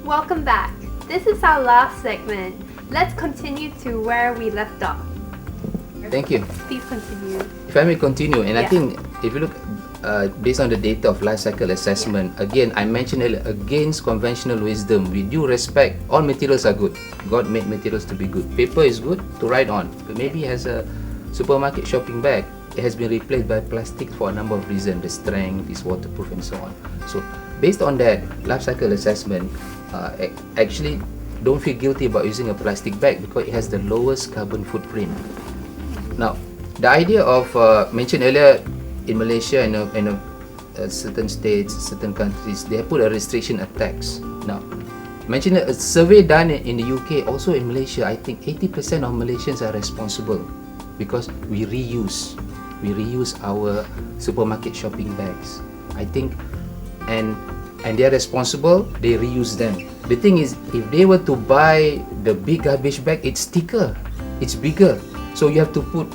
Welcome back. This is our last segment. Let's continue to where we left off. Thank you. Please continue. If I may continue, and I Yeah. think if you look based on the data of life cycle assessment, again, I mentioned earlier, against conventional wisdom, we do respect all materials are good. God made materials to be good. Paper is good to write on. But maybe as a supermarket shopping bag, it has been replaced by plastic for a number of reasons. The strength is waterproof and so on. So based on that life cycle assessment, actually don't feel guilty about using a plastic bag because it has the lowest carbon footprint. Now, the idea of mentioned earlier in Malaysia and certain states, certain countries, they have put a restriction of tax. Now, mentioned a survey done in the UK, also in Malaysia, I think 80% of Malaysians are responsible because we reuse our supermarket shopping bags. I think, and they are responsible, they reuse them. The thing is, if they were to buy the big garbage bag, it's thicker, it's bigger, so you have to put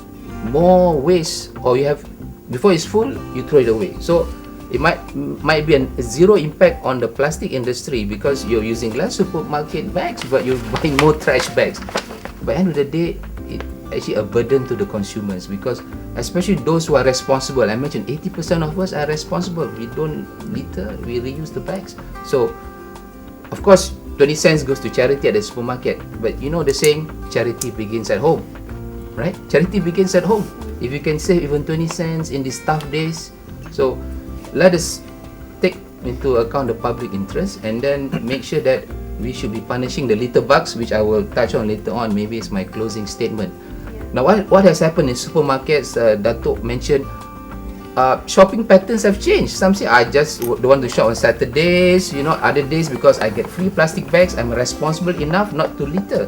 more waste, or you have, before it's full, you throw it away. So it might be a zero impact on the plastic industry because you're using less supermarket bags, but you're buying more trash bags. By the end of the day, it's actually a burden to the consumers because especially those who are responsible. I mentioned 80% of us are responsible. We don't litter, we reuse the bags. So, of course, 20 cents goes to charity at the supermarket. But you know the saying, charity begins at home, right? Charity begins at home. If you can save even 20 cents in these tough days, so let us take into account the public interest and then make sure that we should be punishing the litter bugs, which I will touch on later on. Maybe it's my closing statement. Now, what has happened in supermarkets, Datuk mentioned, shopping patterns have changed. Some say, I just don't want to shop on Saturdays, other days because I get free plastic bags, I'm responsible enough not to litter.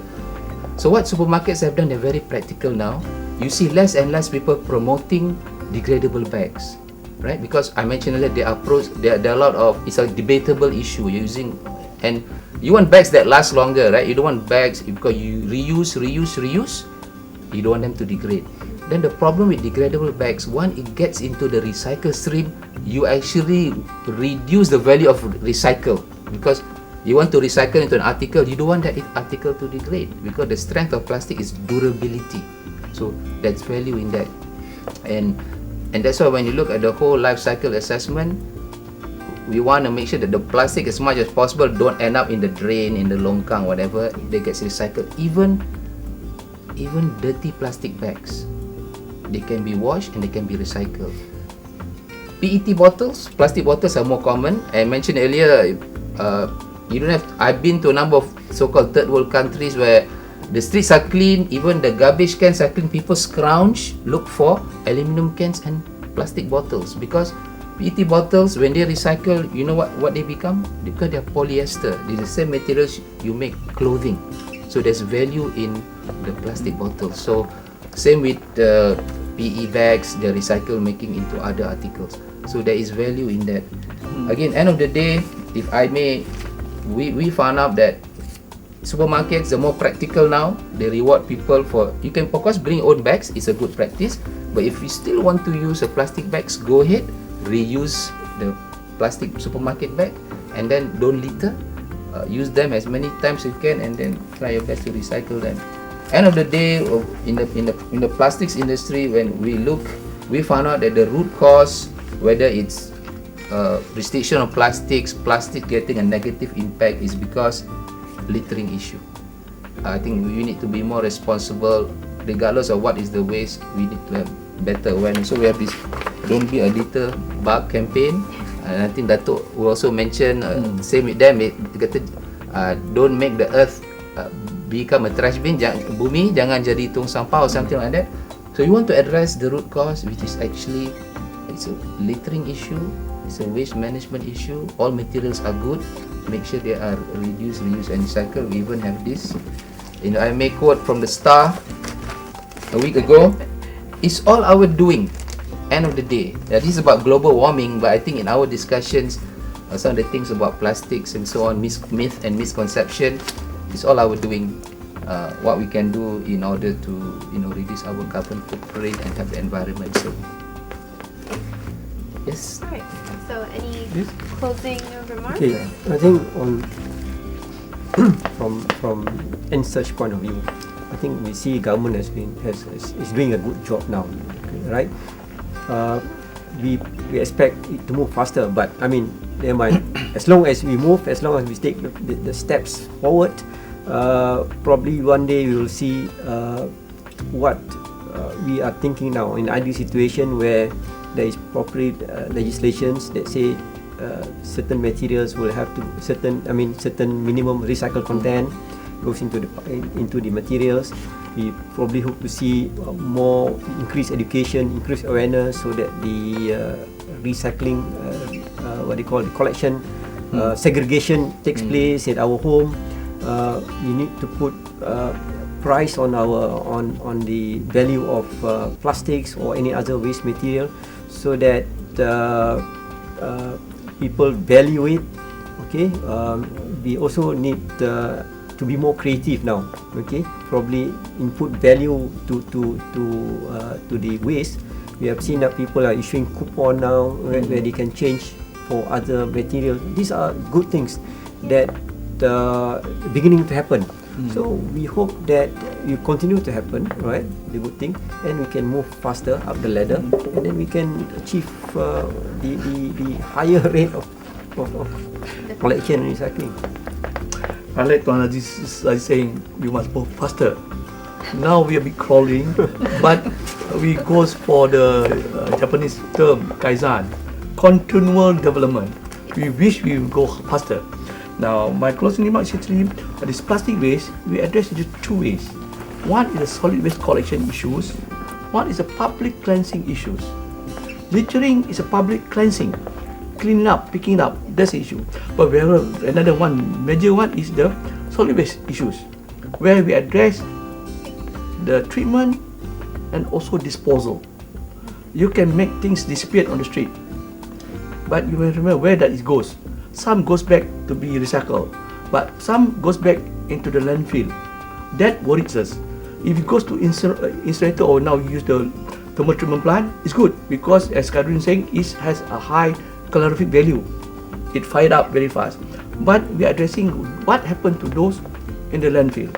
So what supermarkets have done, they're very practical now. You see less and less people promoting degradable bags, right? Because I mentioned earlier, there are a lot of, it's a debatable issue. You're using, and you want bags that last longer, right? You don't want bags, because you reuse, you don't want them to degrade. Then the problem with degradable bags, one, it gets into the recycle stream, you actually reduce the value of recycle because you want to recycle into an article, you don't want that article to degrade because the strength of plastic is durability. So that's value in that. And that's why when you look at the whole life cycle assessment, we want to make sure that the plastic, as much as possible, don't end up in the drain, in the longkang, whatever, they get recycled. Even dirty plastic bags, they can be washed and they can be recycled. PET bottles, plastic bottles are more common. I mentioned earlier, you don't have. I've been to a number of so-called third world countries where the streets are clean, even the garbage cans are clean. People scrounge, look for aluminum cans and plastic bottles because PET bottles, when they recycle, you know what they become? Because they're polyester. They're the same materials you make clothing. So there's value in the plastic bottles. So same with the PE bags, the recycle making into other articles. So there is value in that. Again, end of the day, if I may, we found out that supermarkets are more practical now. They reward people for, you can of course bring your own bags, it's a good practice. But if you still want to use a plastic bags, go ahead, reuse the plastic supermarket bag and then don't litter. Use them as many times as you can and then try your best to recycle them. End of the day, in the plastics industry, when we found out that the root cause, whether it's restriction of plastic getting a negative impact, is because littering issue. I think we need to be more responsible, regardless of what is the waste. We need to have better awareness. So we have this "Don't Be a Litter Bug" campaign. And I think Datuk will also mention same with them. Don't make the earth become a trash bin. Bumi jangan jadi tong sampah or something like that. So you want to address the root cause, which is actually it's a littering issue. It's a waste management issue. All materials are good. Make sure they are reduce, reuse, and recycle. We even have this. I may quote from the Star a week ago. It's all our doing. End of the day. This is about global warming, but I think in our discussions, some of the things about plastics and so on, myth and misconception, it's all our doing. What we can do in order to reduce our carbon footprint and help the environment. So yes. Alright. So any closing remarks? Okay, I think from any such point of view. I think we see government is doing a good job now, right? We expect it to move faster, but I mean, never mind. As long as we move, as long as we take the steps forward, probably one day we will see what we are thinking now in ideal situation where there is properly legislations that say certain materials will have to certain minimum recycled content goes into the materials. We probably hope to see more increased education, increased awareness, so that the recycling, what they call the collection, segregation takes place at our home. We need to put price on the value of plastics or any other waste material, so that people value it. Okay, we also need to be more creative now. Okay, probably input value to the waste. We have seen that people are issuing coupon now where they can change for other materials. These are good things that beginning to happen. So we hope that it continue to happen, right? The good thing, and we can move faster up the ladder, and then we can achieve the higher rate of collection and recycling. I like to analyze this saying we must move faster. Now we are bit crawling, but we goes for the Japanese term kaizen, continual development. We wish we would go faster. Now my closing remarks actually, this plastic waste we address it in two ways. One is the solid waste collection issues. One is the public cleansing issues. Littering is a public cleansing. Cleaning up, picking up, that's the issue. But we have another one, major one is the solid waste issues, where we address the treatment and also disposal. You can make things disappear on the street, but you will remember where that it goes. Some goes back to be recycled, but some goes back into the landfill. That worries us. If it goes to incinerator or now use the thermal treatment plant, it's good because as Kadrin saying, it has a high calorific value. It fired up very fast. But we are addressing what happened to those in the landfill.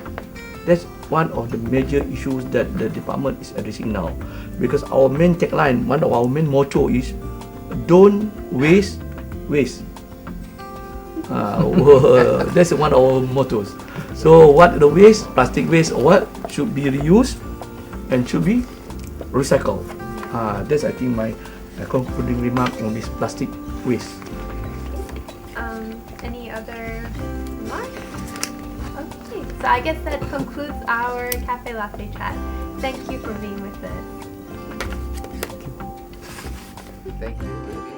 That's one of the major issues that the department is addressing now. Because our main tagline, one of our main motto is, don't waste, waste. That's one of our mottos. So what the waste, plastic waste or what, should be reused and should be recycled. That's I think my concluding remark on this plastic waste. Any other remarks? Okay, so I guess that concludes our Cafe Latte Chat. Thank you for being with us. Thank you.